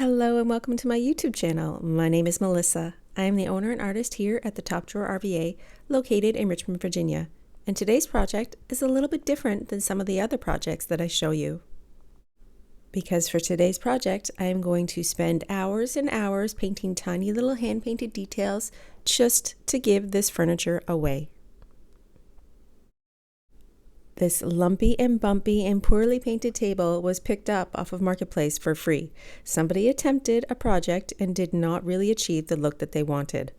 Hello and welcome to my YouTube channel. My name is Melissa. I am the owner and artist here at the Top Drawer RVA, located in Richmond, Virginia. And today's project is a little bit different than some of the other projects that I show you. Because for today's project, I am going to spend hours and hours painting tiny little hand-painted details just to give this furniture away. This lumpy and bumpy and poorly painted table was picked up off of Marketplace for free. Somebody attempted a project and did not really achieve the look that they wanted.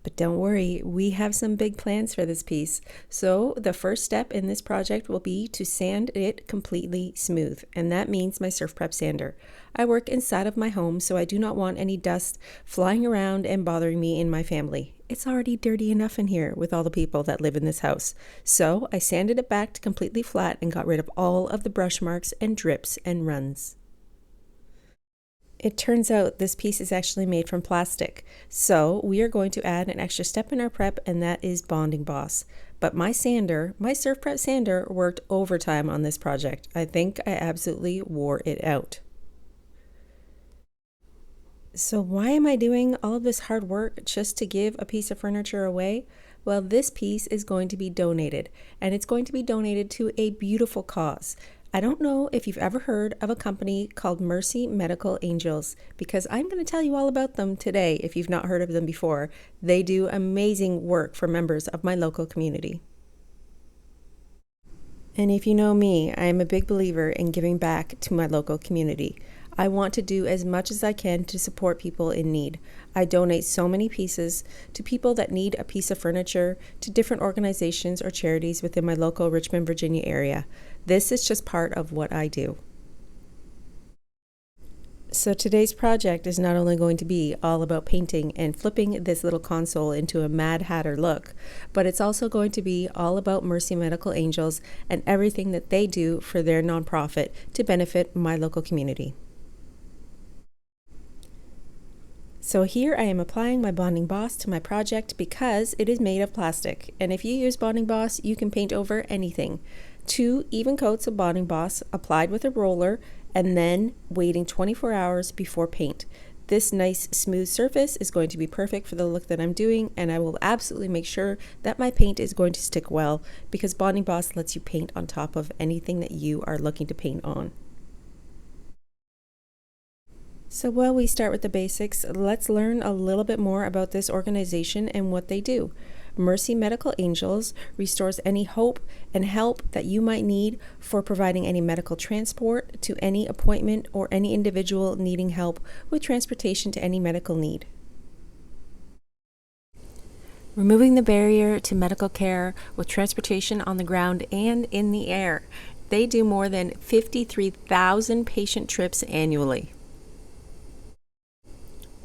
But don't worry, we have some big plans for this piece. So the first step in this project will be to sand it completely smooth, and that means my Surf Prep sander. I work inside of my home, so I do not want any dust flying around and bothering me and my family. It's already dirty enough in here with all the people that live in this house. So I sanded it back to completely flat and got rid of all of the brush marks and drips and runs. It turns out this piece is actually made from plastic, so we are going to add an extra step in our prep, and that is bonding boss. But my sander, my Surf Prep sander, worked overtime on this project. I think I absolutely wore it out. So why am I doing all of this hard work just to give a piece of furniture away? Well, this piece is going to be donated, and it's going to be donated to a beautiful cause. I don't know if you've ever heard of a company called Mercy Medical Angels, because I'm going to tell you all about them today if you've not heard of them before. They do amazing work for members of my local community. And if you know me, I am a big believer in giving back to my local community. I want to do as much as I can to support people in need. I donate so many pieces to people that need a piece of furniture, to different organizations or charities within my local Richmond, Virginia area. This is just part of what I do. So today's project is not only going to be all about painting and flipping this little console into a Mad Hatter look, but it's also going to be all about Mercy Medical Angels and everything that they do for their nonprofit to benefit my local community. So here I am applying my bonding boss to my project because it is made of plastic, and if you use bonding boss, you can paint over anything. 2 even coats of bonding boss applied with a roller and then waiting 24 hours before paint. This nice smooth surface is going to be perfect for the look that I'm doing, and I will absolutely make sure that my paint is going to stick well because bonding boss lets you paint on top of anything that you are looking to paint on. So while we start with the basics, let's learn a little bit more about this organization and what they do. Mercy Medical Angels restores any hope and help that you might need for providing any medical transport to any appointment or any individual needing help with transportation to any medical need. Removing the barrier to medical care with transportation on the ground and in the air. They do more than 53,000 patient trips annually.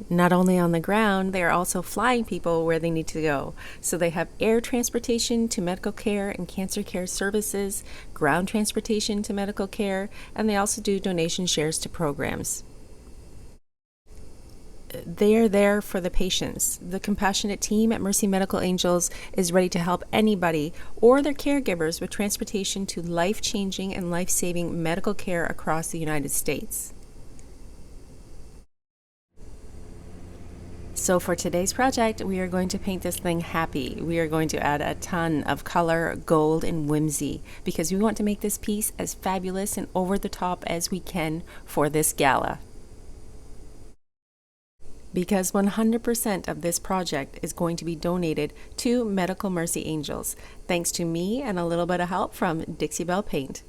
Not only on the ground, they are also flying people where they need to go. So they have air transportation to medical care and cancer care services, ground transportation to medical care, and they also do donation shares to programs. They are there for the patients. The compassionate team at Mercy Medical Angels is ready to help anybody or their caregivers with transportation to life-changing and life-saving medical care across the United States. So for today's project, we are going to paint this thing happy. We are going to add a ton of color, gold, and whimsy because we want to make this piece as fabulous and over the top as we can for this gala. Because 100% of this project is going to be donated to Medical Mercy Angels, thanks to me and a little bit of help from Dixie Belle Paint.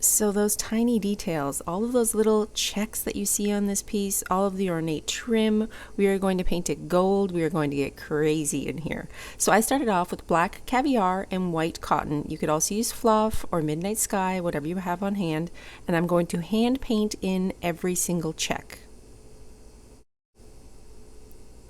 So those tiny details, all of those little checks that you see on this piece, all of the ornate trim, we are going to paint it gold. We are going to get crazy in here. So I started off with black caviar and white cotton. You could also use fluff or midnight sky, whatever you have on hand. And I'm going to hand paint in every single check.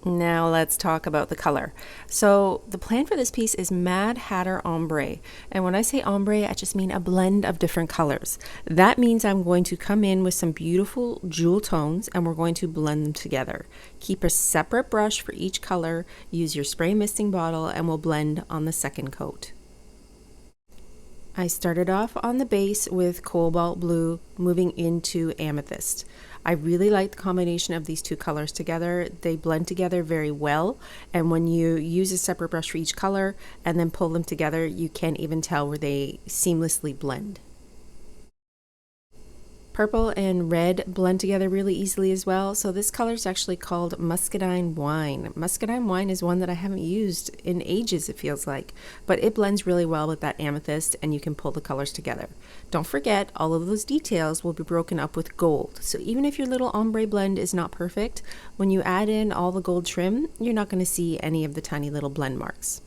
Now let's talk about the color. So the plan for this piece is Mad Hatter Ombre. And when I say ombre, I just mean a blend of different colors. That means I'm going to come in with some beautiful jewel tones and we're going to blend them together. Keep a separate brush for each color, use your spray misting bottle, and we'll blend on the second coat. I started off on the base with Cobalt Blue, moving into Amethyst. I really like the combination of these two colors together. They blend together very well, and when you use a separate brush for each color and then pull them together, you can't even tell where they seamlessly blend. Purple and red blend together really easily as well. So this color is actually called Muscadine Wine. Muscadine Wine is one that I haven't used in ages, it feels like, but it blends really well with that amethyst and you can pull the colors together. Don't forget, all of those details will be broken up with gold. So even if your little ombre blend is not perfect, when you add in all the gold trim, you're not going to see any of the tiny little blend marks.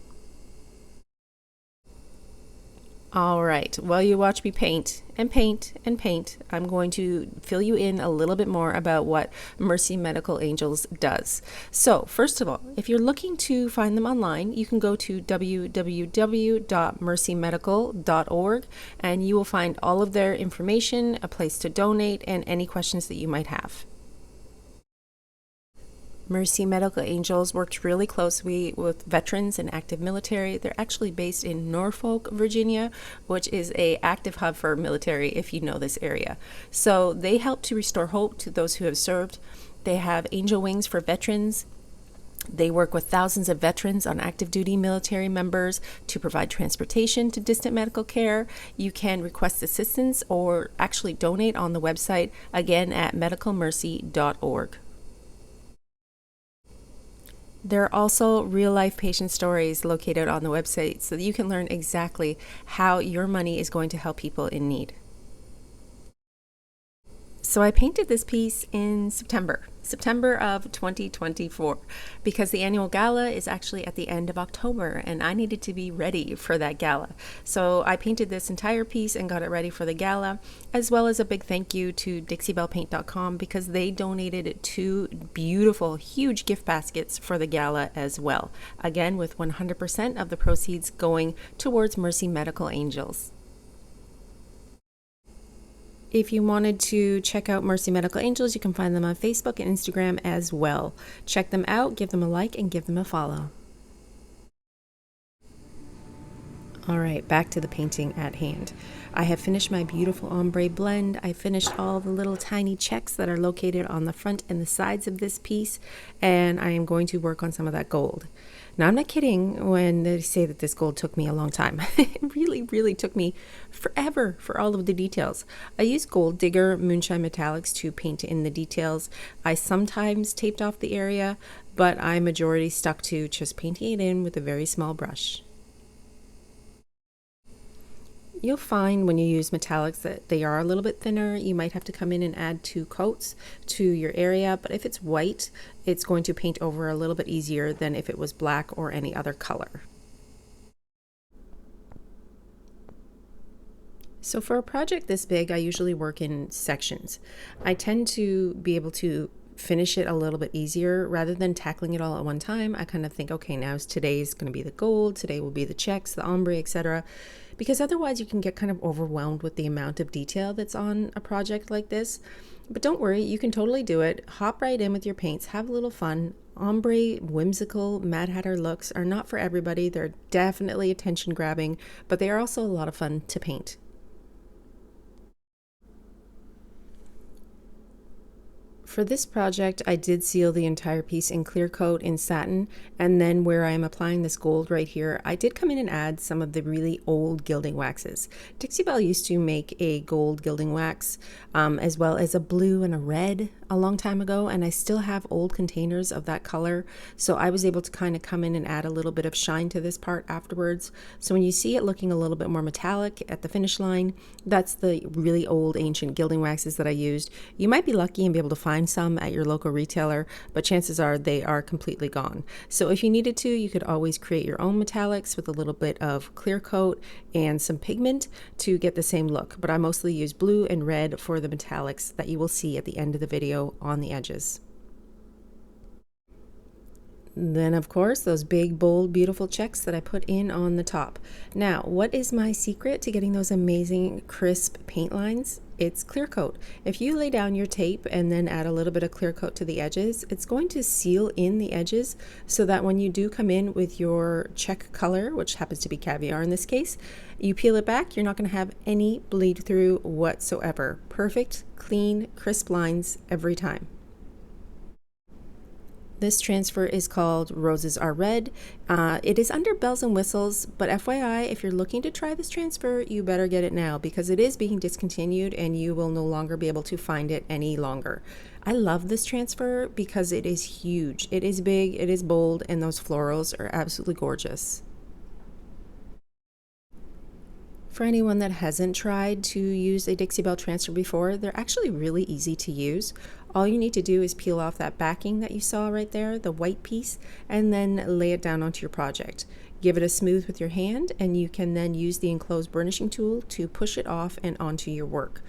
All right, while you watch me paint and paint and paint, I'm going to fill you in a little bit more about what Mercy Medical Angels does. So first of all, if you're looking to find them online, you can go to www.mercymedical.org and you will find all of their information, a place to donate, and any questions that you might have. Mercy Medical Angels worked really closely with veterans and active military. They're actually based in Norfolk, Virginia, which is an active hub for military if you know this area. So they help to restore hope to those who have served. They have angel wings for veterans. They work with thousands of veterans on active duty military members to provide transportation to distant medical care. You can request assistance or actually donate on the website, again at medicalmercy.org. There are also real-life patient stories located on the website so that you can learn exactly how your money is going to help people in need. So I painted this piece in September of 2024, because the annual gala is actually at the end of October and I needed to be ready for that gala. So I painted this entire piece and got it ready for the gala, as well as a big thank you to DixieBellePaint.com because they donated 2 beautiful, huge gift baskets for the gala as well. Again, with 100% of the proceeds going towards Mercy Medical Angels. If you wanted to check out Mercy Medical Angels, you can find them on Facebook and Instagram as well. Check them out, give them a like, and give them a follow. All right, back to the painting at hand. I have finished my beautiful ombre blend. I finished all the little tiny checks that are located on the front and the sides of this piece, and I am going to work on some of that gold. Now, I'm not kidding when they say that this gold took me a long time. It really took me forever for all of the details. I use Gold Digger Moonshine Metallics to paint in the details. I sometimes taped off the area, but I majority stuck to just painting it in with a very small brush. You'll find when you use metallics that they are a little bit thinner. You might have to come in and add 2 coats to your area, but if it's white, it's going to paint over a little bit easier than if it was black or any other color. So for a project this big, I usually work in sections. I tend to be able to finish it a little bit easier rather than tackling it all at one time. I kind of think, okay, today's going to be the gold, today will be the checks, the ombre, etc. Because otherwise you can get kind of overwhelmed with the amount of detail that's on a project like this. But don't worry, you can totally do it. Hop right in with your paints, have a little fun. Ombre, whimsical, Mad Hatter looks are not for everybody. They're definitely attention grabbing, but they are also a lot of fun to paint. For this project, I did seal the entire piece in clear coat in satin, and then where I am applying this gold right here, I did come in and add some of the really old gilding waxes. Dixie Belle used to make a gold gilding wax, as well as a blue and a red a long time ago, and I still have old containers of that color, so I was able to kind of come in and add a little bit of shine to this part afterwards. So when you see it looking a little bit more metallic at the finish line, that's the really old ancient gilding waxes that I used. You might be lucky and be able to find some at your local retailer, but chances are they are completely gone. So if you needed to, you could always create your own metallics with a little bit of clear coat and some pigment to get the same look. But I mostly use blue and red for the metallics that you will see at the end of the video on the edges. Then of course those big, bold, beautiful checks that I put in on the top. Now, what is my secret to getting those amazing crisp paint lines? It's clear coat. If you lay down your tape and then add a little bit of clear coat to the edges, it's going to seal in the edges so that when you do come in with your check color, which happens to be Caviar in this case, you peel it back, you're not going to have any bleed through whatsoever. Perfect, clean, crisp lines every time. This transfer is called Roses Are Red. It is under Bells and Whistles, but FYI, if you're looking to try this transfer, you better get it now because it is being discontinued and you will no longer be able to find it any longer. I love this transfer because it is huge. It is big, it is bold, and those florals are absolutely gorgeous. For anyone that hasn't tried to use a Dixie Belle transfer before, they're actually really easy to use. All you need to do is peel off that backing that you saw right there, the white piece, and then lay it down onto your project. Give it a smooth with your hand, and you can then use the enclosed burnishing tool to push it off and onto your work.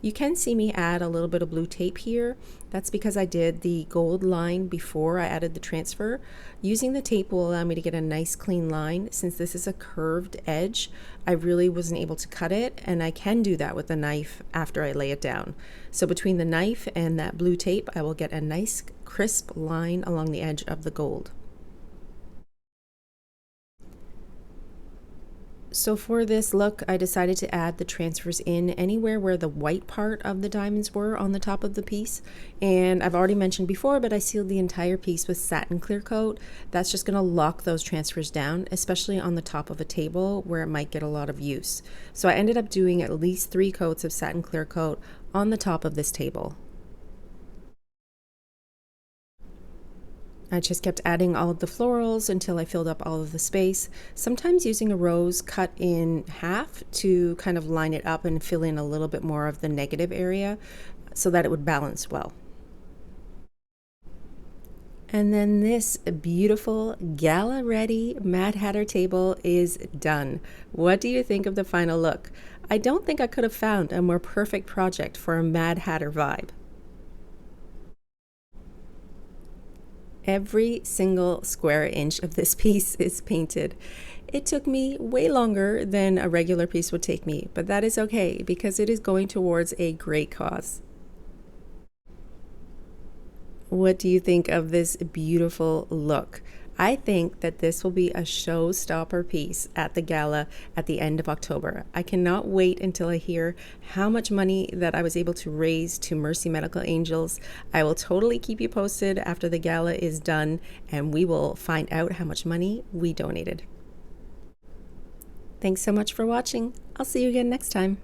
You can see me add a little bit of blue tape here. That's because I did the gold line before I added the transfer. Using the tape will allow me to get a nice clean line. Since this is a curved edge, I really wasn't able to cut it, and I can do that with a knife after I lay it down. So between the knife and that blue tape, I will get a nice crisp line along the edge of the gold. So for this look, I decided to add the transfers in anywhere where the white part of the diamonds were on the top of the piece. And I've already mentioned before, but I sealed the entire piece with satin clear coat. That's just going to lock those transfers down, especially on the top of a table where it might get a lot of use. So I ended up doing at least 3 coats of satin clear coat on the top of this table. I just kept adding all of the florals until I filled up all of the space, sometimes using a rose cut in half to kind of line it up and fill in a little bit more of the negative area so that it would balance well. And then this beautiful gala ready Mad Hatter table is done. What do you think of the final look? I don't think I could have found a more perfect project for a Mad Hatter vibe. Every single square inch of this piece is painted. It took me way longer than a regular piece would take me, but that is okay because it is going towards a great cause. What do you think of this beautiful look? I think that this will be a showstopper piece at the gala at the end of October. I cannot wait until I hear how much money that I was able to raise to Mercy Medical Angels. I will totally keep you posted after the gala is done, and we will find out how much money we donated. Thanks so much for watching. I'll see you again next time.